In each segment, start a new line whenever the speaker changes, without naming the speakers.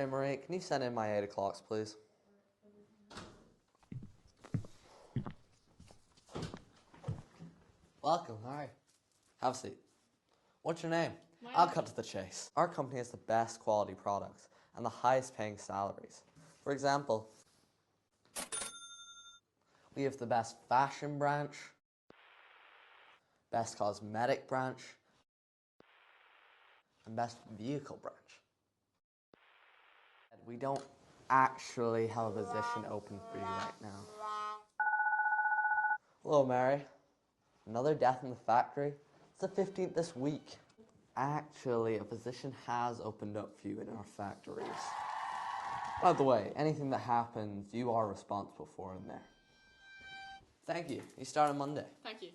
Hey Marie, can you send in my 8 o'clocks, please? Welcome, hi. Have a seat. What's your name? I'll cut to the chase. Our company has the best quality products and the highest paying salaries. For example, we have the best fashion branch, best cosmetic branch, and best vehicle branch. We don't actually have a position open for you right now. Hello, Mary. Another death in the factory? It's the 15th this week. Actually, a position has opened up for you in our factories. By the way, anything that happens, you are responsible for in there. Thank you. You start on Monday.
Thank you.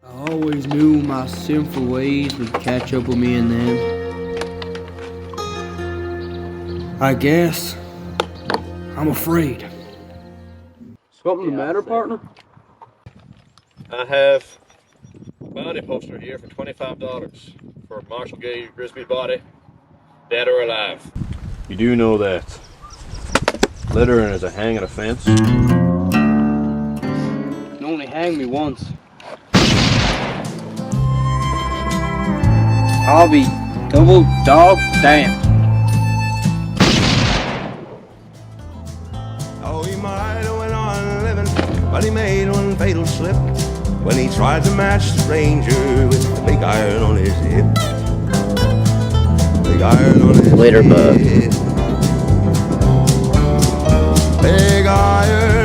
I always knew my sinful ways would catch up with me in the end. I guess I'm afraid. Something the matter, partner?
I have a body poster here for $25 for Marshall Gay Grisby's body, dead or alive. You do know that littering is a hanging offense?
You can only hang me once. I'll be double dog damned.
Oh, he might have went on living, but he made one fatal slip when he tried to match the ranger with the big iron on his hip. Big iron on his
Later,
hip.
bud.
Big iron